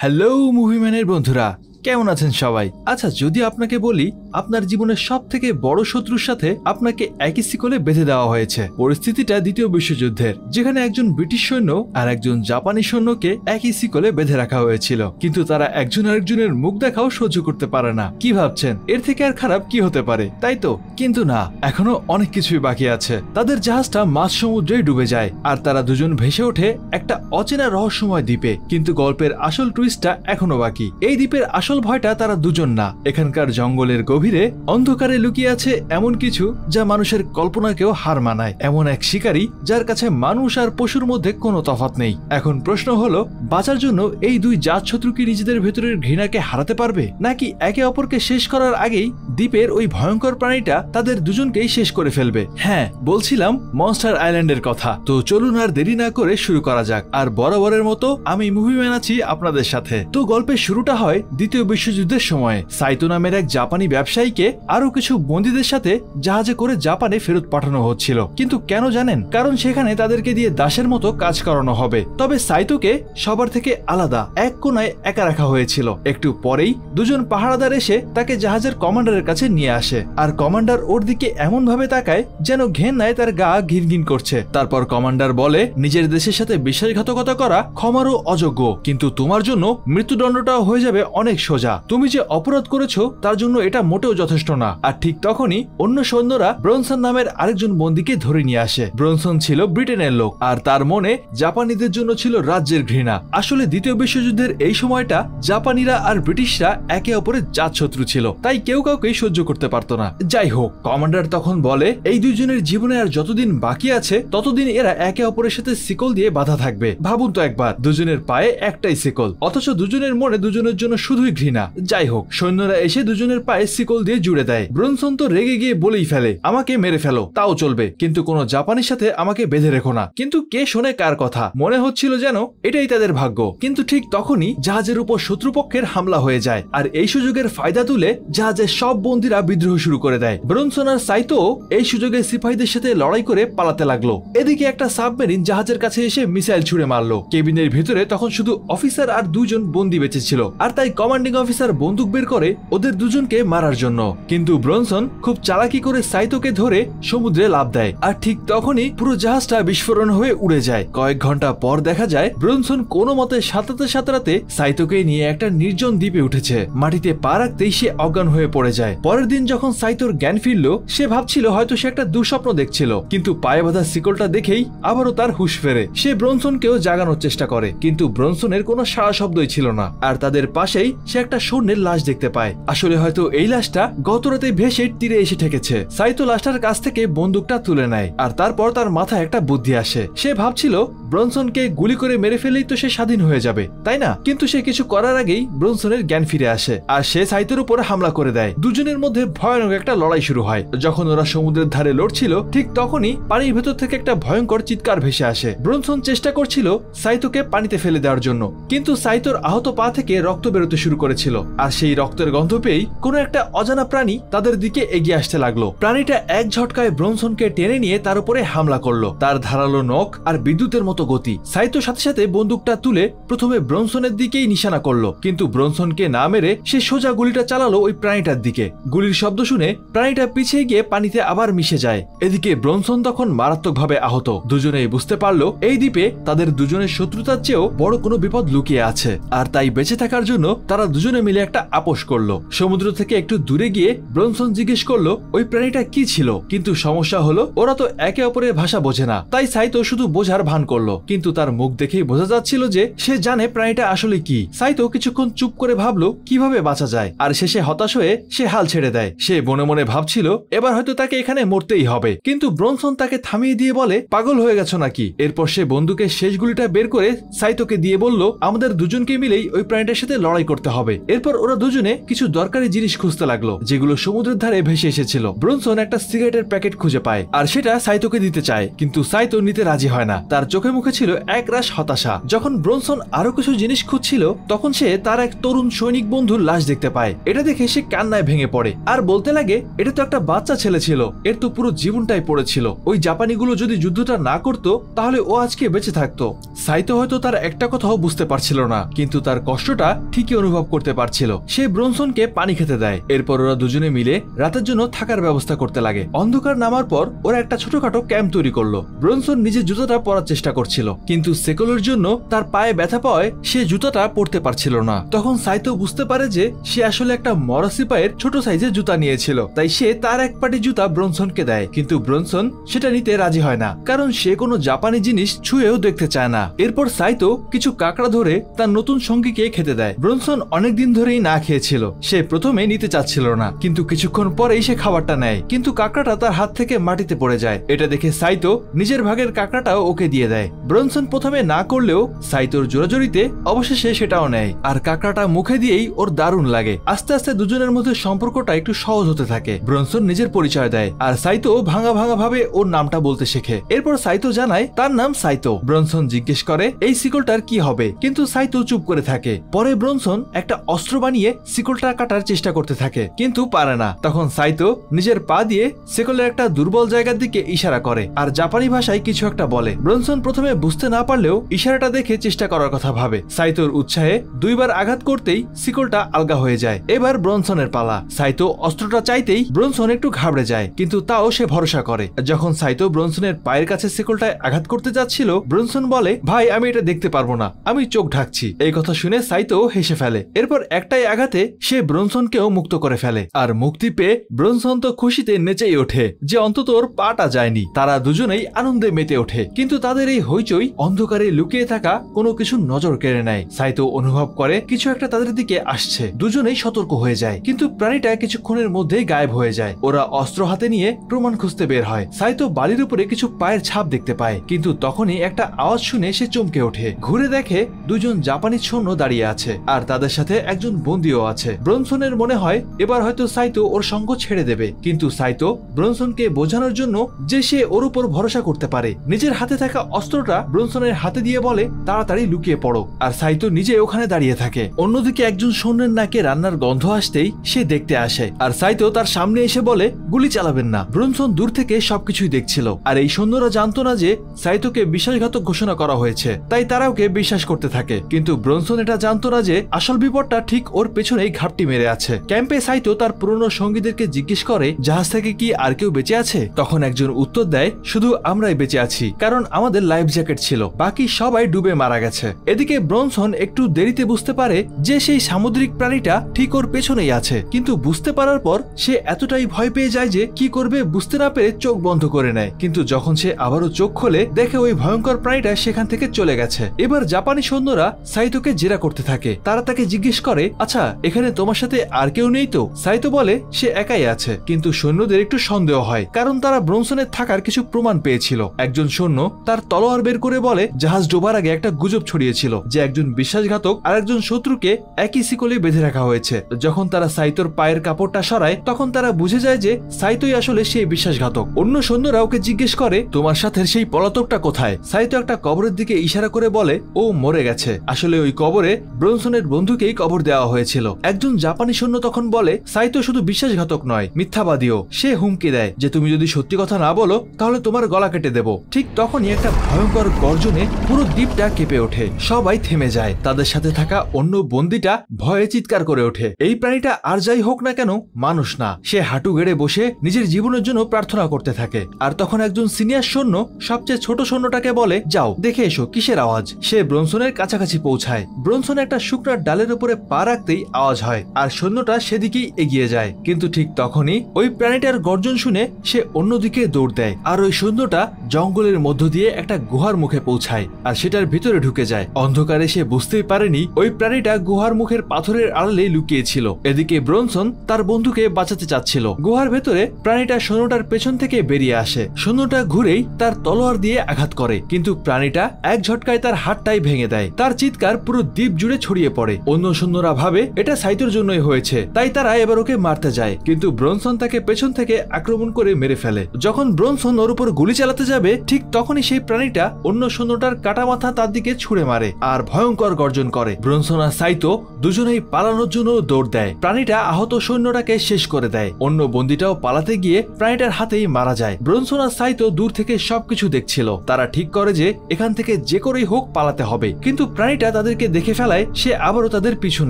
Hello মুভিম্যানের বন্ধুরা, কেমন আছেন সবাই? আচ্ছা, যদি আপনাকে বলি আপনার জীবনের সব থেকে বড় শত্রুর সাথে আপনাকে একই শিকলে বেঁধে দেওয়া হয়েছে। পরিস্থিতিটা দ্বিতীয় বিশ্বযুদ্ধের, যেখানে একজন ব্রিটিশ সৈন্য আর একজন জাপানি সৈন্যকে একই শিকলে বেঁধে রাখা হয়েছিল, কিন্তু তারা একজন আরেকজনের মুখ দেখাও সহ্য করতে পারে না। কি ভাবছেন, এর থেকে আর খারাপ কি হতে পারে, তাই তো? কিন্তু না, এখনো অনেক কিছুই বাকি আছে। তাদের জাহাজটা মাঝ সমুদ্রে ডুবে যায় আর তারা দুজন ভেসে ওঠে একটা অচেনা রহস্যময় দ্বীপে। কিন্তু গল্পের আসল টুইস্টটা এখনো বাকি। এই দ্বীপের আসল ভয়টা তারা দুজন না, এখানকার জঙ্গলের গভীরে অন্ধকারে লুকিয়ে আছে এমন কিছু যা মানুষের কল্পনাকেও হার মানায়। এমন এক শিকারী যার কাছে মানুষ আর পশুর মধ্যে কোনো তফাৎ নেই। এখন প্রশ্ন হলো, বাঁচার জন্য এই দুই জাত শত্রু কি নিজেদের ভেতরের ঘৃণাকে হারাতে পারবে, নাকি একে অপরকে শেষ করার আগেই দ্বীপের ওই ভয়ঙ্কর প্রাণীটা তাদের দুজনকেই শেষ করে ফেলবে? হ্যাঁ, বলছিলাম মনস্টার আইল্যান্ডের কথা। তো চলুন আর দেরি না করে শুরু করা যাক। আর বরাবরের মতো আমি মুভিম্যান আছি আপনাদের সাথে। তো গল্পের শুরুটা হয় দ্বিতীয় বিশ্বযুদ্ধের সময়ে। সাইতো নামের এক জাপানি ব্যবসায়ীকে আরো কিছু বন্দীদের সাথে জাহাজে করে জাপানে ফেরত পাঠানো হচ্ছিল। কিন্তু কেন জানেন? কারণ সেখানে তাদেরকে দিয়ে দাসের মতো কাজ করানো হবে। তবে সাইতোকে সবার থেকে আলাদা এক কোনায় একা রাখা হয়েছিল। একটু পরেই দুজন পাহারাদার এসে তাকে জাহাজের কমান্ডারের কাছে নিয়ে আসে, আর কমান্ডার ওর দিকে এমন ভাবে তাকায় যেন ঘেন্নায় তার গা ঘিনঘিন করছে। তারপর কমান্ডার বলে, নিজের দেশের সাথে বিশ্বাসঘাতকতা করা ক্ষমারও অযোগ্য, কিন্তু তোমার জন্য মৃত্যুদণ্ডটাও হয়ে যাবে অনেক সোজা। তুমি যে অপরাধ করেছো তার জন্য এটা মোটেও যথেষ্ট না। আর ঠিক তখনই অন্য সৈন্যরা ব্রনসন নামের আরেকজন বন্দীকে ধরে নিয়ে আসে। ব্রনসন ছিল ব্রিটেনের লোক, আর তার মনে জাপানিদের জন্য ছিল রাজ্যের ঘৃণা। আসলে দ্বিতীয় বিশ্বযুদ্ধের এই সময়টা জাপানিরা আর ব্রিটিশরা একে অপরের জাতশত্রু ছিল, তাই কেউ কাউকেই সহ্য করতে পারতো না। যাই হোক, কমান্ডার তখন বলে, এই দুইজনের জীবনে আর যতদিন বাকি আছে ততদিন এরা একে অপরের সাথে শিকল দিয়ে বাঁধা থাকবে। ভাবুন তো একবার, দুজনের পায়ে একটাই শিকল, অথচ দুজনের মনে দুজনের জন্য শুধুই ঘৃণা। যাই হোক, সৈন্যরা এসে দুজনের পায়ে শিকল দিয়ে জুড়ে দেয়। ব্রনসন তো রেগে গিয়ে বলেই ফেলে, আমাকে মেরে ফেলো, তাও চলবে, কিন্তু কোনো জাপানির সাথে আমাকে বেঁধে রেখো না। কিন্তু কে শোনে কার কথা? মনে হচ্ছিল যেন এটাই তাদের ভাগ্য। কিন্তু ঠিক তখনই জাহাজের উপর শত্রুপক্ষের হামলা হয়ে যায়, আর এই সুযোগের ফায়দা তুলে জাহাজের সব বন্দীরা বিদ্রোহ শুরু করে দেয়। ব্রনসন আর সাইতো এই সুযোগে সিপাহীদের সাথে লড়াই করে পালাতে লাগলো। এদিকে একটা সাবমেরিন জাহাজের কাছে এসে মিসাইল ছুড়ে মারলো। কেবিনের ভিতরে তখন শুধু অফিসার আর দুইজন বন্দী বেঁচে ছিল, আর তাই কমান্ডিং অফিসার বন্দুক বের করে ওদের দুজনকে মারার জন্য। কিন্তু ব্রনসন খুব চালাকি করে সাইতোকে ধরে সমুদ্রে লাফ দেয়, আর ঠিক তখনই পুরো জাহাজটা বিস্ফোরণ হয়ে উড়ে যায়। কয়েক ঘন্টা পর দেখা যায় ব্রনসন কোনো মতে সাঁতরাতে সাঁতরাতে সাইতোকে নিয়ে একটা নির্জন দ্বীপে উঠেছে। মাটিতে পা রাখতেই সে অজ্ঞান হয়ে পড়ে যায়। পরের দিন যখন সাইতোর জ্ঞান ফিরল, সে ভাবছিল হয়তো সে একটা দুঃস্বপ্ন দেখছিল, কিন্তু পায়ে বাঁধা শিকলটা দেখেই আবারও তার হুঁশ ফেরে। সে ব্রনসনকেও জাগানোর চেষ্টা করে, কিন্তু ব্রনসনের কোনো সাড়া শব্দই ছিল না। আর তাদের পাশেই সে একটা সৈন্যের লাশ দেখতে পায়। আসলে হয়তো এই লাশটা গত রাতে ভেসে তীরে এসে ঠেকেছে। সাইতো লাশটার কাছ থেকে বন্দুকটা তুলে নেয়, আর তারপর তার মাথায় একটা বুদ্ধি আসে। সে ভাবছিল ব্রনসনকে গুলি করে মেরে ফেলেই তো সে স্বাধীন হয়ে যাবে, তাই না? কিন্তু সে কিছু করার আগেই ব্রনসনের জ্ঞান ফিরে আসে, আর সে সাইতোর উপর হামলা করে দেয়। দুজনের মধ্যে ভয়ানক একটা লড়াই শুরু হয়। যখন ওরা সমুদ্রের ধারে লড়ছিল, ঠিক তখনই পানির ভেতর থেকে একটা ভয়ঙ্কর চিৎকার ভেসে আসে। ব্রনসন চেষ্টা করছিল সাইতোকে পানিতে ফেলে দেওয়ার জন্য, কিন্তু সাইতোর আহত পা থেকে রক্ত বেরোতে শুরু করেছিল, আর সেই রক্তের গন্ধ পেয়েই কোনো একটা অজানা প্রাণী তাদের দিকে এগিয়ে আসতে লাগলো। প্রাণীটা এক ঝটকায় ব্রনসনকে টেনে নিয়ে তার উপরে হামলা করলো। তার ধারালো নখ আর বিদ্যুতের মতো গতি। সাইতোর সাথে সাথে বন্দুকটা তুলে প্রথমে ব্রনসনের দিকেই নিশানা করলো, কিন্তু ব্রনসনকে না মেরে সে সোজা গুলিটা চালালো ওই প্রাণীটার দিকে। গুলির শব্দ শুনে প্রাণীটা পিছিয়ে গিয়ে পানিতে আবার মিশে যায়। এদিকে ব্রনসন তখন মারাত্মকভাবে আহত। দুজনেই বুঝতে পারলো এই দ্বীপে তাদের দুজনের শত্রুতার চেয়েও বড় কোনো বিপদ লুকিয়ে আছে, আর তাই বেঁচে থাকার জন্য তারা দুজনে মিলে একটা আপোষ করলো। সমুদ্র থেকে একটু দূরে গিয়ে ব্রনসন জিজ্ঞেস করলো ওই প্রাণীটা কি ছিল, কিন্তু সমস্যা হলো ওরা তো একে অপরের ভাষা বোঝে না। তাই সাইতো শুধু বোঝার ভান করলো, কিন্তু তার মুখ দেখেই বোঝা যাচ্ছিল যে সে জানে প্রাণীটা আসলে কি। সাইতো কিছুক্ষণ চুপ করে ভাবলো কিভাবে বাঁচা যায়, আর শেষে হতাশ হয়ে সে হাল ছেড়ে দেয়। সে মনে মনে ভাবছিল এবার হয়তো তাকে এখানে মরতেই হবে, কিন্তু ব্রনসন তাকে থামিয়ে দিয়ে বলে, পাগল হয়ে গেছো নাকি? এরপর সে বন্দুকের শেষ গুলিটা বের করে সাইতোকে দিয়ে বলল, আমাদের দুজনকে মিলেই ওই প্রাণীটার সাথে লড়াই করতে হবে। হবে। এরপর ওরা দুজনে কিছু দরকারি জিনিস খুঁজতে লাগলো যেগুলো সমুদ্রের ধারে ভেসে এসেছিল। ব্রনসন একটা সিগারেটের প্যাকেট খুঁজে পায় আর সেটা সাইতোকে দিতে চায়, কিন্তু সাইতো নিতে রাজি হয় না। তার চোখে মুখে ছিল একরাশ হতাশা। যখন ব্রনসন আরো কিছু জিনিস খুঁজছিল তখন সে তার এক তরুণ সৈনিক বন্ধুর লাশ দেখতে পায়। এটা দেখে সে কান্নায় ভেঙে পড়ে আর বলতে লাগে, এটা তো একটা বাচ্চা ছেলে ছিল, এর তো পুরো জীবনটাই পড়েছিল। ওই জাপানিগুলো যদি যুদ্ধটা না করতো তাহলে ও আজকে বেঁচে থাকতো। সাইতো হয়তো তার একটা কথাও বুঝতে পারছিল না, কিন্তু তার কষ্টটা ঠিকই অনুভব করতে পারছিল। সে ব্রনসনকে পানি খেতে দেয়। এরপর ওরা দুজনে মিলে রাতের জন্য থাকার ব্যবস্থা করতে লাগে। অন্ধকার নামার পর ওরা একটা ছোটখাটো ক্যাম্প তৈরি করলো। ব্রনসন নিজের জুতাটা পরার চেষ্টা করছিল, কিন্তু সেকলের জন্য তার পায়ে ব্যথা পাওয়ায় সে জুতাটা পরতে পারছিল না। তখন সাইতো বুঝতে পারে যে সে আসলে একটা মরাসি পায়ের ছোট সাইজের জুতা নিয়েছিল, তাই সে তার এক পাটি জুতা ব্রনসনকে দেয়। কিন্তু ব্রনসন সেটা নিতে রাজি হয় না, কারণ সে কোনো জাপানি জিনিস ছুঁয়েও দেখতে চায় না। এরপর সাইতো কিছু কাঁকড়া ধরে তার নতুন সঙ্গীকে খেতে দেয়। ব্রনসন অনেকদিন ধরেই না খেয়েছিল। সে প্রথমে নিতে চাচ্ছিল না, কিন্তু কিছুক্ষণ পরেই সে খাবারটা নেয়, কিন্তু কাঁকড়াটা তার হাত থেকে মাটিতে পড়ে যায়। এটা দেখে সাইতো নিজের ভাগের কাঁকড়াটাও ওকে দিয়ে দেয়। ব্রনসন প্রথমে না করলেও সাইতোর জোরাজোরিতে অবশেষে সেটাও নেয়, আর কাঁকড়াটা মুখে দিয়েই ওর দারুণ লাগে। আস্তে আস্তে দুজনের মধ্যে সম্পর্কটা একটু সহজ হতে থাকে। ব্রনসন নিজের পরিচয় দেয় আর সাইতো ভাঙা ভাঙা ভাবে ওর নামটা বলতে শেখে। এরপর সাইতো জানায় তার নাম সাইতো। ব্রনসন জিজ্ঞেস করে এই শিকলটার কি হবে, কিন্তু সাইতো চুপ করে থাকে। পরে ব্রনসন একটা অস্ত্র বানিয়ে শিকলটা কাটার চেষ্টা করতে থাকে, কিন্তু পারে না। তখন সাইতো নিজের পা দিয়ে শিকলের একটা দুর্বল জায়গার দিকে ইশারা করে আর জাপানি ভাষায় কিছু একটা বলে। ব্রনসন প্রথমে বুঝতে না পারলেও ইশারাটা দেখে চেষ্টা করার কথা ভাবে। সাইতোর উৎসাহে দুইবার আঘাত করতেই শিকলটা আলগা হয়ে যায়। এবার ব্রনসনের পালা। সাইতো অস্ত্রটা চাইতেই ব্রনসন একটু ঘাবড়ে যায়, কিন্তু তাও সে ভরসা করে। যখন সাইতো ব্রনসনের পায়ের কাছে শিকলটায় আঘাত করতে যাচ্ছিল, ব্রনসন বলে, ভাই আমি এটা দেখতে পারবো না, আমি চোখ ঢাকছি। এই কথা শুনে সাইতো হেসে ফেলে। এরপর একটাই আঘাতে সে ব্রনসনকেও মুক্ত করে ফেলে, আর মুক্তি পেয়ে ব্রনসন তো খুশিতে নেচেই ওঠে যে অন্তত ওর পাটা যায়নি। তারা দুজনেই আনন্দে মেতে ওঠে, কিন্তু তাদের এই হইচই অন্ধকারে লুকিয়ে থাকা কোনো কিছু নজর কেড়ে নেয়। সাইতো অনুভব করে কিছু একটা তাদের দিকে আসছে। দুজনেই সতর্ক হয়ে যায়, কিন্তু প্রাণীটা কিছুক্ষণের মধ্যেই গায়েব হয়ে যায়। ওরা অস্ত্র হাতে নিয়ে প্রমাণ খুঁজতে বের হয়। সাইতো বালির উপরে কিছু পায়ের ছাপ দেখতে পায়, কিন্তু তখনই একটা আওয়াজ শুনে সে চমকে ওঠে। ঘুরে দেখে দুজন জাপানি সৈন্য দাঁড়িয়ে আছে, আর তাদের সাথে একজন বন্দীও আছে। ব্রনসনের মনে হয় এবার হয়তো সাইতো ওর সঙ্গ ছেড়ে দেবে, কিন্তু সাইতো ব্রনসনকে বোঝানোর জন্য যে সে ওর উপর ভরসা করতে পারে, নিজের হাতে থাকা অস্ত্রটা ব্রনসনের হাতে দিয়ে বলে, তাড়াতাড়ি লুকিয়ে পড়ো। আর সাইতো নিজে ওখানে দাঁড়িয়ে থাকে। অন্যদিকে একজন সৈন্যের নাকে রান্নার গন্ধ আসতেই সে দেখতে আসে, আর সাইতো তার সামনে এসে বলে, গুলি চালাবেন না। ব্রনসন দূর থেকে সবকিছুই দেখছিল, আর এই সৈন্যরা জানতো না যে সাইতোকে বিশ্বাসঘাতক ঘোষণা করা হয়েছে, তাই তারা ওকে বিশ্বাস করতে থাকে। কিন্তু ব্রনসন এটা জানতো না যে আসল বিপদটা ঠিক ওর পেছনেই ঘাপটি মেরে আছে। ক্যাম্পে সাইতো তার পুরনো সঙ্গীদেরকে জিজ্ঞেস করে, জাহাজ থেকে কি আর কেউ বেঁচে আছে? তখন একজন উত্তর দেয়, শুধু আমরাই বেঁচে আছি, কারণ আমাদের লাইফ জ্যাকেট ছিল, বাকি সবাই ডুবে মারা গেছে। এদিকে ব্রনসন একটু দেরিতে বুঝতে পারে যে সেই সামুদ্রিক প্রাণীটা ঠিক ওর পেছনেই আছে, কিন্তু বুঝতে পারার পর সে এতটাই ভয় পেয়ে যায় যে কি করবে বুঝতে না পেরে চোখ বন্ধ করে নেয়। কিন্তু যখন সে আবারও চোখ খোলে, দেখে ওই ভয়ঙ্কর প্রাণীটা সেখান থেকে চলে গেছে। এবার জাপানি সৈন্যরা সাইতোকে জেরা করতে থাকে। তারা তাকে জিজ্ঞেস করে, আচ্ছা এখানে তোমার সাথে আর কেউ নেই তো? সাইতো বলে সে একাই আছে, কিন্তু সৈন্যদের একটু সন্দেহ হয়, কারণ তারা ব্রনসনের থাকার কিছু প্রমাণ পেয়েছিল। একজন সৈন্য তার তলোয়ার বের করে বলে, জাহাজ ডোবার আগে একটা গুজব ছড়িয়েছিল যে একজন বিশ্বাসঘাতক আর একজন শত্রুকে একই শিকলে বেঁধে রাখা হয়েছে। যখন তারা সাইতোর পায়ের কাপড়টা সরায়, তখন তারা বুঝে যায় যে সাইতোই আসলে সেই বিশ্বাসঘাতক। অন্য সৈন্যরা ওকে জিজ্ঞেস করে, তোমার সাথে সেই পলাতকটা কোথায়? সাইতো একটা কবরের দিকে ইশারা করে বলে, ও মরে গেছে। আসলে ওই কবরে ব্রনসনের বন্ধুকেই কবর দেওয়া হয়েছিল। একজন জাপানি সৈন্য তখন বলে, সাইতো শুধু বিশ্বাসঘাতক নয়, মিথ্যাবাদীও। সে হুমকি দেয় যে তুমি যদি সত্যি কথা না বলো তাহলে তোমার গলা কেটে দেব। ঠিক তখনই একটা ভয়ঙ্কর গর্জনে পুরো দ্বীপটা কেঁপে ওঠে। সবাই থেমে যায়। তাদের সাথে থাকা অন্য বন্দীটা ভয়ে চিৎকার করে ওঠে। এই প্রাণীটা আর যাই হোক না কেন মানুষ না। সে হাঁটু গেড়ে বসে নিজের জীবনের জন্য প্রার্থনা করতে থাকে। আর তখন একজন সিনিয়র সৈন্য সবচেয়ে ছোট সৈন্যটাকে বলে, যাও দেখে এসো কিসের আওয়াজ। সে ব্রনসনের কাছাকাছি পৌঁছায়। ব্রনসন একটা শুকনার ডালের উপরে পা রাখতেই আওয়াজ হয়, আর সৈন্যটা সেদিকেই এগিয়ে যায়। কিন্তু ঠিক তখনই ওই প্রাণীটার গর্জন শুনে সে অন্যদিকে দৌড় দেয়, আর ওই সৈন্যটা জঙ্গলের মধ্য দিয়ে একটা গুহার মুখে পৌঁছায়, আর সেটার ভিতরে ঢুকে যায়। অন্ধকারে সে বুঝতেই পারেনি ওই প্রাণীটা গুহার মুখের পাথরের আড়ালে লুকিয়েছিল। এদিকে ব্রনসন তার বন্ধুকে বাঁচাতে চাচ্ছিল। গুহার ভেতরে প্রাণীটা সৈন্যটার পেছন থেকে বেরিয়ে আসে। সৈন্যটা ঘুরেই তার তলোয়ার দিয়ে আঘাত করে, কিন্তু প্রাণীটা এক ঝটকায় তার হাতটাই ভেঙে দেয়। তার চিৎকার পুরো দ্বীপ জুড়ে ছড়িয়ে পড়ে। অন্য সৈন্যরা ভাবে এটা সাইতোর জন্যই হয়েছে, তাই তারা এবার ওকে মারতে যায়, কিন্তু ব্রনসন তাকে পেছন থেকে আক্রমণ করে মেরে ফেলে। যখন ব্রনসন ওর উপর গুলি চালাতে যাবে ঠিক তখনই সেই প্রাণীটা অন্য সৈন্যটার কাটা মাথা তার দিকে ছুঁড়ে মারে আর ভয়ঙ্কর গর্জন করে। ব্রনসন আর সাইতো দুজনেই পালানোর জন্য দৌড় দেয়। প্রাণীটা আহত সৈন্যটাকে শেষ করে দেয়। অন্য বন্দীটাও পালাতে গিয়ে প্রাণীটার হাতেই মারা যায়। ব্রনসন আর সাইতো দূর থেকে সবকিছু দেখছিল। তারা ঠিক করে যে এখান থেকে যে করেই হোক পালাতে হবে, কিন্তু প্রাণীটা তাদেরকে দেখে ফেলায় সে আবারও তাদের পিছু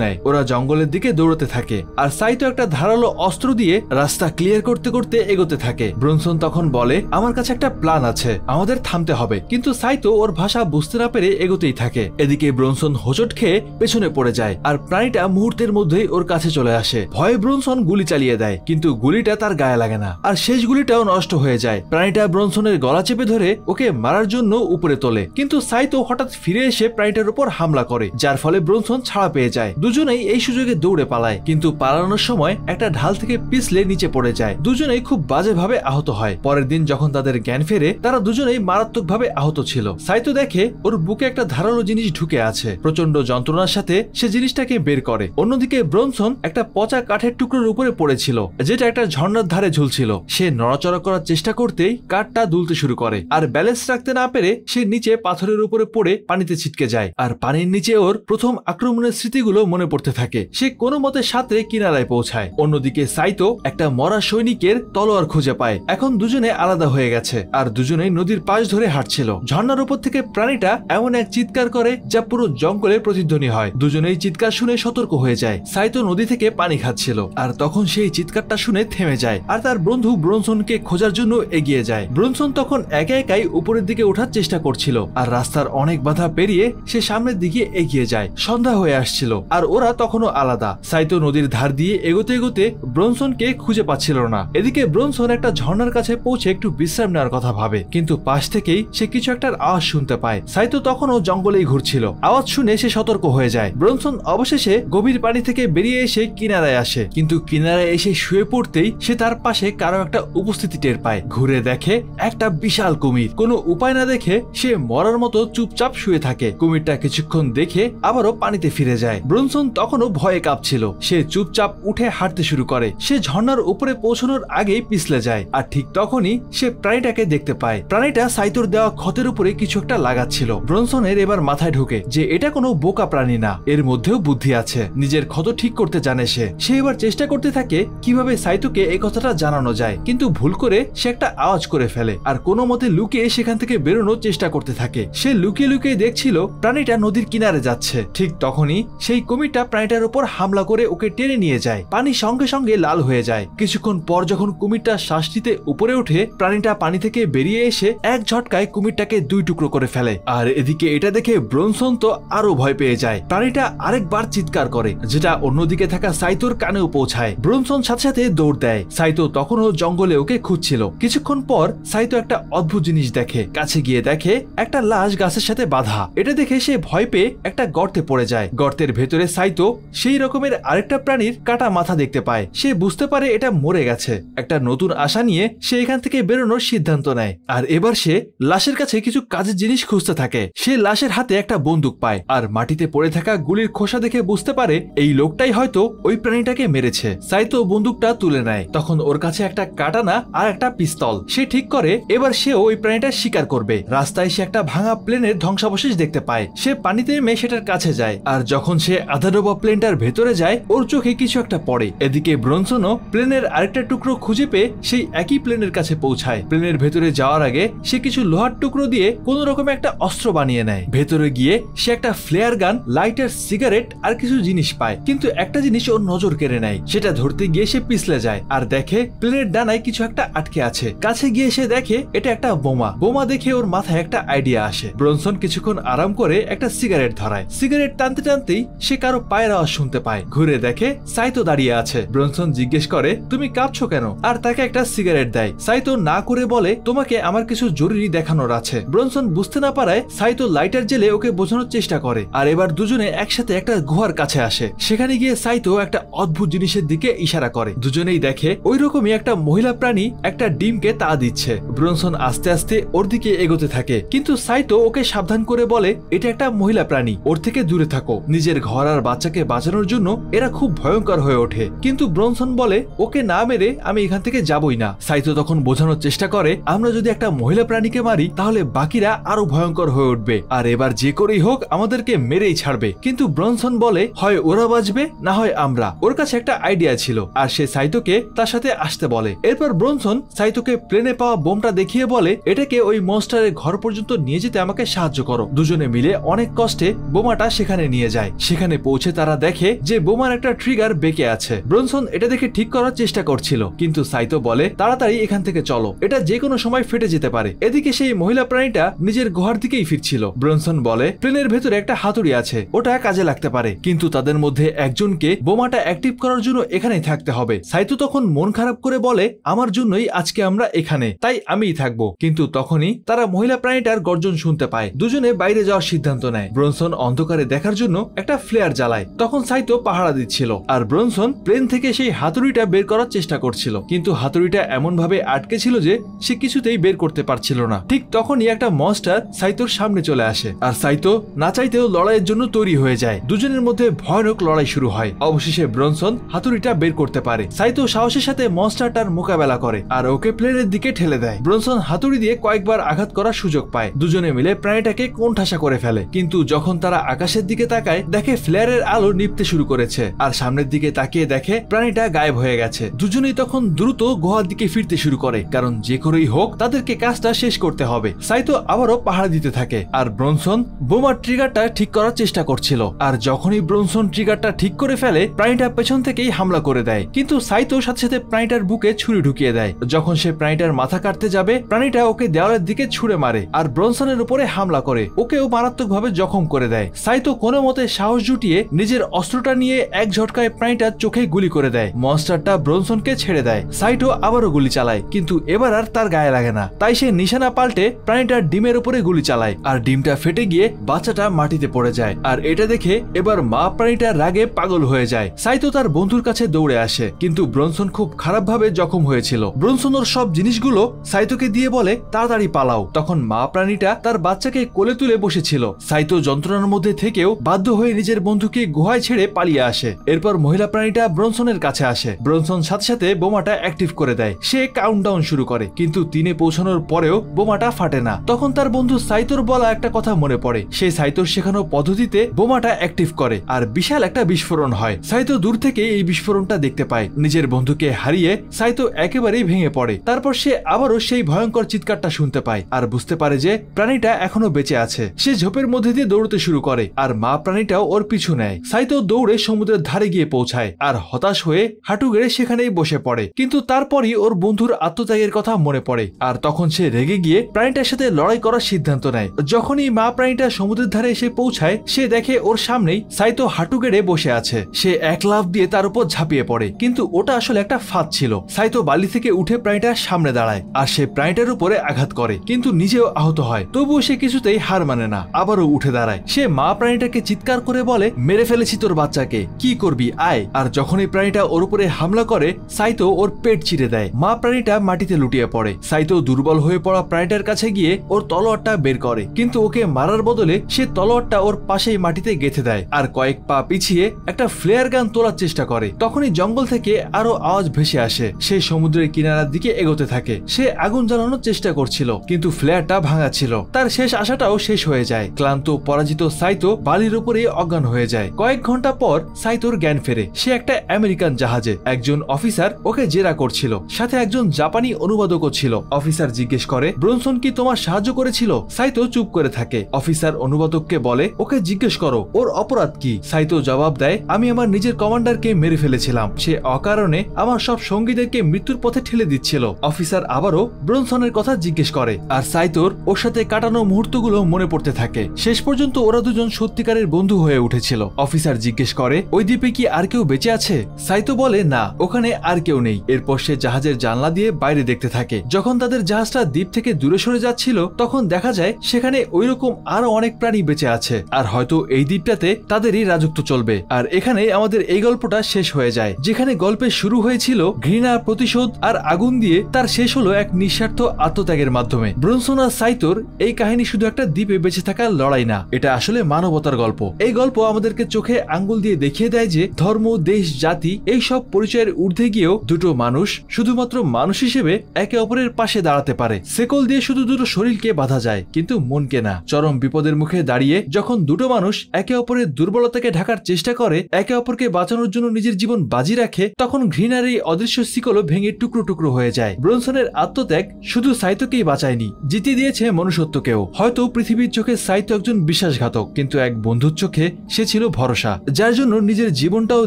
নেয়। ওরা জঙ্গলের দিকে দৌড়তে থাকে আর সাইতো একটা ধারালো অস্ত্র দিয়ে রাস্তা ক্লিয়ার করতে করতে এগোতে থাকে। ব্রনসন তখন বলে, আমার কাছে একটা প্ল্যান আছে, আমাদের থামতে হবে, কিন্তু সাইতো ওর ভাষা বুঝতে না পেরে এগোতেই থাকে। এদিকে ব্রনসন হোঁচট খেয়ে পেছনে পড়ে যায় আর প্রাণীটা মুহূর্তের মধ্যেই ওর কাছে চলে আসে। ভয়ে ব্রনসন গুলি চালিয়ে দেয়, কিন্তু গুলিটা তার গায়ে লাগে না আর শেষ গুলিটাও নষ্ট হয়ে যায়। প্রাণীটা ব্রনসনের গলা চেপে ধরে ওকে মারার জন্য উপরে তোলে, কিন্তু সাইতো হঠাৎ ফিরে এসে প্রাণীটার উপর হামলা করে, যার ফলে ব্রনসন ছাড়া পেয়ে যায়। দুজনেই এই সুযোগে দৌড়ে পালায়, কিন্তু পালানোর সময় একটা ঢাল থেকে পিছলে নিচে পড়ে যায়। দুজনেই খুব বাজেভাবে আহত হয়। পরের দিন যখন তাদের জ্ঞান ফেরে তারা দুজনেই মারাত্মকভাবে আহত ছিল। সাইতো দেখে ওর বুকে একটা ধারালো জিনিস ঢুকে আছে। প্রচন্ড যন্ত্রণার সাথে সে জিনিসটাকে বের করে। অন্যদিকে ব্রনসন একটা পচা কাঠের টুকরোর উপরে পড়েছিল, যেটা একটা ঝর্ণার ধারে ঝুলছিল। সে নড়াচড়া করার চেষ্টা করতেই কাঠটা দুলতে শুরু করে আর ব্যালেন্স রাখতে না পেরে সে নিচে পাথরের উপরে পড়ে পানিতে ছিটকে যায়। আর পানির নিচে ওর প্রথম আক্রমণের স্মৃতিগুলো মনে পড়তে থাকে। সে কোনো মতে সাঁতরে কিনারায় পৌঁছায়। অন্যদিকে সাইতো একটা মরা সৈনিকের তলোয়ার খুঁজে পায়। এখন দুজনে আলাদা হয়ে গেছে আর দুজনেই নদীর পাশ ধরে হাঁটছিল। ঝর্ণার উপর থেকে প্রাণীটা এমন এক চিৎকার করে যা পুরো জঙ্গলে প্রতিধ্বনি হয়। দুজনেই চিৎকার শুনে সতর্ক হয়ে যায়। সাইতো নদী থেকে পানি খাচ্ছিল আর তখন সেই চিৎকারটা শুনে থেমে যায় আর তার বন্ধু ব্রনসনকে খোঁজার জন্য এগিয়ে যায়। ব্রনসন তখন একা একাই উপরের দিকে ওঠার চেষ্টা করছিল আর রাস্তার অনেক বাধা পেরিয়ে সে সামনের দিকে এগিয়ে যায়। সন্ধ্যা হয়ে আসছিল আর ওরা তখনও আলাদা। সাইতো নদীর ধার দিয়ে এগোতে এগোতে ব্রনসনকে খুঁজে পাচ্ছিল না। এদিকে ব্রনসন একটা ঝর্ণার কাছে পৌঁছে একটু বিশ্রাম নেওয়ার কথা ভাবে, কিন্তু পাশ থেকেই সে কিছু একটা আওয়াজ শুনতে পায়। সাইতো তখনও জঙ্গলেই ঘুরছিল। আওয়াজ শুনে সে সতর্ক হয়ে যায়। ব্রনসন অবশেষে গভীর পানি থেকে বেরিয়ে এসে কিনারায় আসে, কিন্তু কিনারায় এসে শুয়ে পড়তেই সে তার পাশে কারো একটা উপস্থিতি টের পায়। ঘুরে দেখে একটা বিশাল কুমির। কোনো উপায় না দেখে সে মরার মতো চুপচাপ শুয়ে থাকে। কুমিরটা কিছুক্ষণ দেখে আবারও পানিতে ফিরে যায়। ব্রনসন তখনও ভয়ে কাঁপছিল। সে চুপচাপ উঠে হাঁটতে শুরু করে। সে ঝর্ণার উপরে পৌঁছানোর আগেই পিছলে যায় আর ঠিক তখনই সে প্রাণীটাকে দেখতে পায়। প্রাণীটা সাইতোর দেওয়া ক্ষতের উপরে কিছু একটা লাগাচ্ছিল। ব্রনসনের এবার মাথায় ঢোকে যে এটা কোনো বোকা প্রাণী না, এর মধ্যেও বুদ্ধি আছে। নিজের ক্ষত ঠিক করতে জানে সে। এবার চেষ্টা করতে থাকে কিভাবে সাইতোকে এই কথাটা জানানো যায়, কিন্তু ভুল করে সে একটা আওয়াজ করে ফেলে আর কোনো মতে লুকিয়ে সেখান থেকে বেরোনোর চেষ্টা করতে থাকে। সে লুকিয়ে লুকিয়ে দেখছিল প্রাণীটা নদীর কিনারে যাচ্ছে। ঠিক তখনই সেই কুমিরটা প্রাণীটার উপর হামলা করে ওকে টেনে নিয়ে যায়। পানি সঙ্গে সঙ্গে লাল হয়ে যায়। কিছুক্ষণ পর যখন কুমিরটা শ্বাস নিতে উপরে ওঠে, প্রাণীটা পানি থেকে বেরিয়ে এসে এক ঝটকায় কুমিরটাকে দুই টুকরো করে ফেলে। আর এদিকে এটা দেখে ব্রনসন তো আরো ভয় পেয়ে যায়। প্রাণীটা আরেকবার চিৎকার করে, যেটা অন্যদিকে থাকা সাইতোর কানেও পৌঁছায়। ব্রনসন সাথে সাথে দৌড় দেয়। সাইতো তখনও জঙ্গলে ওকে খুঁজছিল। কিছুক্ষণ পর সাইতো একটা অদ্ভুত জিনিস দেখে। কাছে গিয়ে দেখে একটা লাশ গাছের সাথে বাঁধা। এটা দেখে সে ভয় পেয়ে একটা গর্তে পড়ে যায়। গর্তের ভেতরে সাইতো সেই রকমের আরেকটা প্রাণীর কাটা মাথা দেখতে পায়। সে বুঝতে পারে এটা মরে গেছে। একটা নতুন আশা নিয়ে সে এখান থেকে বেরোনোর সিদ্ধান্ত নেয়। আর এবার সে লাশের কাছে কিছু কাজের জিনিস খুঁজতে থাকে। সে লাশের হাতে একটা বন্দুক পায় আর মাটিতে পড়ে থাকা গুলির খোসা দেখে বুঝতে পারে এই লোকটাই হয়তো ওই প্রাণীটাকে মেরেছে। সাইতো বন্দুকটা তুলে নেয়। তখন ওর কাছে একটা কাটানা আর একটা পিস্তল। সে ঠিক করে এবার সেও ওই প্রাণীটা শিকার করবে। রাস্তায় সে একটা ভাঙা প্লেনের ধ্বংসাবশেষ দেখতে পায়। সে পানিতে নেমে সেটার কাছে যায় আর যখন সে আধাডোবা প্লেনটার ভেতরে যায় ওর চোখে কিছু একটা পড়ে। এদিকে ব্রনসনও প্লেনের আরেকটা টুকরো খুঁজে পেয়ে সেই একই প্লেনের কাছে পৌঁছায়। প্লেনের ভেতরে যাওয়ার আগে সে কিছু লোহার টুকরো দিয়ে কোন রকম একটা অস্ত্র বানিয়ে নেয়। ভেতরে গিয়ে সে একটা ফ্লেয়ার গান, লাইটার, সিগারেট আর কিছু জিনিস পায়, কিন্তু একটা জিনিস ওর নজর কেড়ে নেয়। সেটা ধরতে গিয়ে সে পিছলে যায় আর দেখে প্লেনের ডানায় কিছু একটা আটকে আছে। কাছে গিয়ে সে দেখে এটা একটা বোমা। বোমা দেখে ওর মাথায় একটা আইডিয়া আসে। ব্রনসন কিছুক্ষণ আরাম করে একটা সিগারেট ধরায়। সিগারেট টানতে টানতেই সে কারো পায়ের আওয়াজ শুনতে পায়। ঘুরে দেখে সাইতো দাঁড়িয়ে আছে। ব্রনসন জিজ্ঞেস করে, তুমি কাঁদছো কেন? আর তাকে একটা সিগারেট দেয়। সাইতো না করে বলে, তোমাকে আমার কিছু জরুরি দেখানোর আছে। ব্রনসন বুঝতে না পারায় সাইতো লাইটার জেলে ওকে বোঝানোর চেষ্টা করে। আর এবার দুজনে একসাথে একটা গুহার কাছে আসে। সেখানে গিয়ে সাইতো একটা অদ্ভুত জিনিসের দিকে ইশারা করে। দুজনেই দেখে ওই রকমই একটা মহিলা প্রাণী একটা ডিমকে তা দিচ্ছে। ব্রনসন আস্তে আস্তে ওর দিকে এগোতে থাকে, কিন্তু সাইতো ওকে সাবধান করে বলে, এটা একটা মহিলা প্রাণী, ওর থেকে দূরে থাকো। নিজের ঘর ঘর আর বাচ্চাকে বাঁচানোর জন্য এরা খুব ভয়ঙ্কর হয়ে ওঠে। কিন্তু ব্রনসন বলে ওকে না মেরে আমি এখান থেকে যাবই না। সাইতো তখন বোঝানোর চেষ্টা করে আমরা যদি একটা মহিলা প্রাণীকে মারি তাহলে বাকিরা আরো ভয়ঙ্কর হয়ে উঠবে, আর এবার যে করেই হোক আমাদেরকে মেরেই ছাড়বে। কিন্তু ব্রনসন বলে হয় ওরা বাঁচবে না হয় আমরা। ওর কাছে একটা আইডিয়া ছিল আর সে সাইতোকে তার সাথে আসতে বলে। এরপর ব্রনসন সাইতোকে প্লেনে পাওয়া বোমটা দেখিয়ে বলে এটাকে ওই মনস্টারের ঘর পর্যন্ত নিয়ে যেতে আমাকে সাহায্য করো। দুজনে মিলে অনেক কষ্টে বোমাটা সেখানে নিয়ে যায়। সেখানে পৌঁছে তারা দেখে যে বোমার একটা ট্রিগার বেঁকে আছে। ব্রনসন এটা দেখে ঠিক করার চেষ্টা করছিল, কিন্তু সাইতো বলে তাড়াতাড়ি এখান থেকে চলো, এটা যে কোনো সময় ফেটে যেতে পারে। এদিকে সেই মহিলা প্রাণীটা নিজের গুহার দিকেই ফিরছিল। ব্রনসন বলে প্লেনের ভেতরে একটা হাতুড়ি আছে, ওটা কাজে লাগতে পারে, কিন্তু তাদের মধ্যে একজনকে বোমাটা অ্যাক্টিভ করার জন্য এখানেই থাকতে হবে। সাইতো তখন মন খারাপ করে বলে আমার জন্যই আজকে আমরা এখানে, তাই আমিই থাকবো। কিন্তু তখনই তারা মহিলা প্রাণীটার গর্জন শুনতে পায়। দুজনে বাইরে যাওয়ার সিদ্ধান্ত নেয়। ব্রনসন অন্ধকারে দেখার জন্য একটা ফ্লেয়ার জ্বালায়। তখন সাইতো পাহারা দিচ্ছিল আর ব্রনসন প্লেন থেকে সেই হাতুড়িটা বের করার চেষ্টা করছিল, কিন্তু হাতুড়িটা এমন ভাবে আটকে ছিল যে সে কিছুতেই বের করতে পারছিল না। ঠিক তখনই একটা মনস্টার সাইতোর সামনে চলে আসে আর সাইতো না চাইতেও লড়াইয়ের জন্য তৈরি হয়ে যায়। দুজনের মধ্যে ভয়ানক লড়াই শুরু হয়। অবশেষে ব্রনসন হাতুড়িটা বের করতে পারে। সাইতো সাহসের সাথে মনস্টারটার মোকাবেলা করে আর ওকে প্লেনের দিকে ঠেলে দেয়। ব্রনসন হাতুড়ি দিয়ে কয়েকবার আঘাত করার সুযোগ পায়। দুজনে মিলে প্রাণীটাকে কোণঠাসা করে ফেলে। কিন্তু যখন তারা আকাশের দিকে তাকায় দেখে ফ্লেয়ারের আলো নিভতে শুরু করেছে আর সামনের দিকে তাকিয়ে দেখে প্রাণীটা গায়েব হয়ে গেছে। দুজনেই তখন দ্রুত গুহার দিকে ফিরতে শুরু করে, কারণ যে করেই হোক তাদেরকে কাজটা শেষ করতে হবে। সাইতো আবারও পাহারা দিতে থাকে আর ব্রনসন বোমার ট্রিগারটা ঠিক করার চেষ্টা করছিল। আর যখনই ব্রনসন ট্রিগারটা ঠিক করে ফেলে প্রাণীটা পেছন থেকেই হামলা করে দেয়, কিন্তু সাইতো সাথে সাথে প্রাণীটার বুকে ছুরি ঢুকিয়ে দেয়। যখন সে প্রাণীটার মাথা কাটতে যাবে প্রাণীটা ওকে দেওয়ালের দিকে ছুঁড়ে মারে আর ব্রনসনের উপরে হামলা করে ওকেও মারাত্মকভাবে জখম করে দেয়। সাইতো কোনো মতে সাহস জুটিয়ে নিজের অস্ত্রটা নিয়ে এক ঝটকায় প্রাণীটার চোখে গুলি করে দেয়। মনস্টারটা ব্রনসনকে ছেড়ে দেয়। সাইতো আবারও গুলি চালায়, কিন্তু এবার আর তার গায়ে লাগে না। তাই সে নিশানা পাল্টে প্রাণীটার ডিমের উপরে গুলি চালায় আর ডিমটা ফেটে গিয়ে বাচ্চাটা মাটিতে পড়ে যায়। আর এটা দেখে এবার মা প্রাণীটা রাগে পাগল হয়ে যায়। সাইতো তার বন্ধুর কাছে দৌড়ে আসে, কিন্তু ব্রনসন খুব খারাপ ভাবে জখম হয়েছিল। ব্রনসন ওর সব জিনিসগুলো সাইতোকে দিয়ে বলে তাড়াতাড়ি পালাও। তখন মা প্রাণীটা তার বাচ্চাকে কোলে তুলে বসেছিল। সাইতো যন্ত্রণার মধ্যে থেকেও বাধ্য হয়ে নিজের বন্ধুকে গুহায় ছেড়ে পালিয়ে আসে। এরপর মহিলা প্রাণীটা ব্রনসনের কাছে আসে। ব্রনসন সাথে সাথে বোমাটা অ্যাক্টিভ করে দেয়। সে কাউন্টডাউন শুরু করে, কিন্তু 3-এ পৌঁছানোর পরেও বোমাটা ফাটে না। তখন তার বন্ধু সাইতোর বলা একটা কথা মনে পড়ে। সে সাইতোর শেখানো পদ্ধতিতে বোমাটা অ্যাক্টিভ করে আর বিশাল একটা বিস্ফোরণ হয়। সাইতো দূর থেকে এই বিস্ফোরণটা দেখতে পায়। নিজের বন্ধুকে হারিয়ে সাইতো একেবারেই ভেঙে পড়ে। তারপর সে আবারও সেই ভয়ঙ্কর চিৎকারটা শুনতে পায় আর বুঝতে পারে যে প্রাণীটা এখনো বেঁচে আছে। সে ঝোপের মধ্যে দিয়ে দৌড়তে শুরু করে আর মা প্রাণীটাও ওর পিছু নেয়। সাইতো দৌড়ে সমুদ্রের ধারে গিয়ে পৌঁছায় আর হতাশ হয়ে হাঁটু গেড়ে সেখানেই বসে পড়ে। কিন্তু তারপরই ওর বন্ধুর আত্মত্যাগের কথা মনে পড়ে আর তখন সে রেগে গিয়ে প্রাণীটার সাথে লড়াই করার সিদ্ধান্ত নেয়। যখনই মা প্রাণীটা সমুদ্রের ধারে এসে পৌঁছায় সে দেখে ওর সামনেই সাইতো হাঁটু গেড়ে বসে আছে। সে এক লাফ দিয়ে তার উপর ঝাঁপিয়ে পড়ে, কিন্তু ওটা আসলে একটা ফাঁদ ছিল। সাইতো বালি থেকে উঠে প্রাণীটার সামনে দাঁড়ায় আর সে প্রাণীটার উপরে আঘাত করে, কিন্তু নিজেও আহত হয়। তবুও সে কিছুতেই হার মানে না, আবারও উঠে দাঁড়ায়। সে মা প্রাণীটাকে চিৎকার করে বলে মেরে ফেলেছি তোর বাচ্চাকে, কি করবি আয়। আর যখনই প্রাণীটা ওর উপরে হামলা করে সাইতো ওর পেট চিরে দেয়। মা প্রাণীটা মাটিতে লুটিয়ে পড়ে। সাইতো দুর্বল হয়ে পড়া প্রাণীটার কাছে গিয়ে ওর তলোয়ারটা বের করে, কিন্তু ওকে মারার বদলে সে তলোয়ারটা ওর পাশেই মাটিতে গেঁথে দেয় আর কয়েক পা পিছিয়ে একটা ফ্লেয়ার গান তোলার চেষ্টা করে। তখনই জঙ্গল থেকে আরো আওয়াজ ভেসে আসে। সে সমুদ্রের কিনারার দিকে এগোতে থাকে। সে আগুন জ্বালানোর চেষ্টা করছিল, কিন্তু ফ্লেয়ারটা ভাঙা ছিল। তার শেষ আশাটাও শেষ হয়ে যায়। ক্লান্ত পরাজিত সাইতো বালির উপরে অজ্ঞান হয়ে যায়। কয়েক ঘন্টা পর সাইতোর জ্ঞান ফেরে। সে একটা আমেরিকান জাহাজে। একজন অফিসার ওকে জেরা করছিল, সাথে একজন জাপানি অনুবাদকও ছিল। অফিসার জিজ্ঞেস করে ব্রনসন কি তোমার সাহায্য করেছিল? সাইতো চুপ করে থাকে। অফিসার অনুবাদককে বলে ওকে জিজ্ঞেস করো ওর অপরাধ কি। সাইতো জবাব দেয় আমি আমার নিজের কমান্ডারকে মেরে ফেলেছিলাম। সে অকারণে আমার সব সঙ্গীদেরকে মৃত্যুর পথে ঠেলে দিচ্ছিল। অফিসার আবারও ব্রনসনের কথা জিজ্ঞেস করে আর সাইতোর ওর সাথে কাটানো মুহূর্তগুলো মনে পড়তে থাকে। শেষ পর্যন্ত ওরা দুজন সত্যিকারের বন্ধু হয়ে উঠেছিল। অফিসার জিজ্ঞেস করে ওই দ্বীপে কি আর কেউ বেঁচে আছে? সাইতো বলে না, ওখানে আর কেউ নেই। এরপর সে জাহাজের জানলা দিয়ে বাইরে দেখতে থাকে। যখন তাদের জাহাজটা দ্বীপ থেকে দূরে সরে যাচ্ছিল তখন দেখা যায় সেখানে ওইরকম আরো অনেক প্রাণী বেঁচে আছে আর হয়তো এই দ্বীপটাতে তাদেরই রাজত্ব চলবে। আর এখানে আমাদের এই গল্পটা শেষ হয়ে যায়। যেখানে গল্পের শুরু হয়েছিল ঘৃণা, প্রতিশোধ আর আগুন দিয়ে, তার শেষ হলো এক নিঃস্বার্থ আত্মত্যাগের মাধ্যমে। ব্রনসন আর সাইতোর এই কাহিনী শুধু একটা দ্বীপে বেঁচে থাকার লড়াই না, এটা আসলে মানবতার গল্প। এই গল্প আমাদেরকে চোখে আঙ্গুল দিয়ে দেখিয়ে দেয় যে ধর্ম, দেশ, জাতি এই সব পরিচয়ের ঊর্ধ্বে গিয়েও দুটো মানুষ শুধুমাত্র মানুষ হিসেবে একে অপরের পাশে দাঁড়াতে পারে। শেকল দিয়ে শুধু দুটো শরীরকে বাঁধা যায়, কিন্তু মনকে না। চরম বিপদের মুখে দাঁড়িয়ে যখন দুটো মানুষ একে অপরের দুর্বলতাকে ঢাকার চেষ্টা করে, একে অপরকে বাঁচানোর জন্য নিজের জীবন বাজি রাখে, তখন ঘৃণার এই অদৃশ্য শিকলও ভেঙে টুকরো টুকরো হয়ে যায়। ব্রনসনের আত্মত্যাগ শুধু সাইতোকেই বাঁচায়নি, জিতিয়ে দিয়েছে মনুষ্যত্বকেও। হয়তো পৃথিবীর চোখে সাইতো একজন বিশ্বাসঘাতক, কিন্তু এক বন্ধুর চোখে সে ছিল ভরসা, যার জন্য নিজের জীবনটাও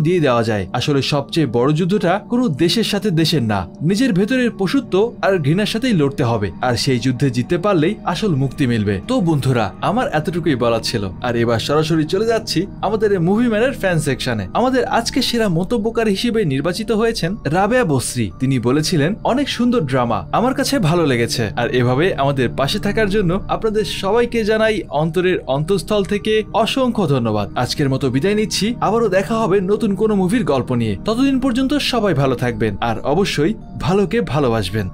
দিয়ে দেওয়া যায়। আসলে সবচেয়ে বড় যুদ্ধটা কোনো দেশের সাথে দেশের না, নিজের ভেতরের পশুত্ব আর ঘৃণার সাথেই লড়তে হবে। আর সেই যুদ্ধে জিততে পারলেই আসল মুক্তি মিলবে। তো বন্ধুরা, আমার এতটুকুই বলার ছিল। আর এবার সরাসরি চলে যাচ্ছি আমাদের মুভি ম্যানের ফ্যান সেকশনে। আমাদের আজকে সেরা মন্তব্যকারী হিসেবে নির্বাচিত হয়েছেন রাবেয়া বসরি। তিনি বলেছিলেন, অনেক সুন্দর ড্রামা, আমার কাছে ভালো লেগেছে। আর এভাবে আমাদের পাশে থাকার জন্য আপনাদের সবাইকে জানাই অন্তরের অন্তঃস্থল থেকে অসংখ্য ধন্যবাদ। আজকের মতো বিদায় নিচ্ছি, আবারও দেখা হবে নতুন কোনো মুভির গল্প নিয়ে। ততদিন পর্যন্ত সবাই ভালো থাকবেন আর অবশ্যই ভালোকে ভালোবাসবেন।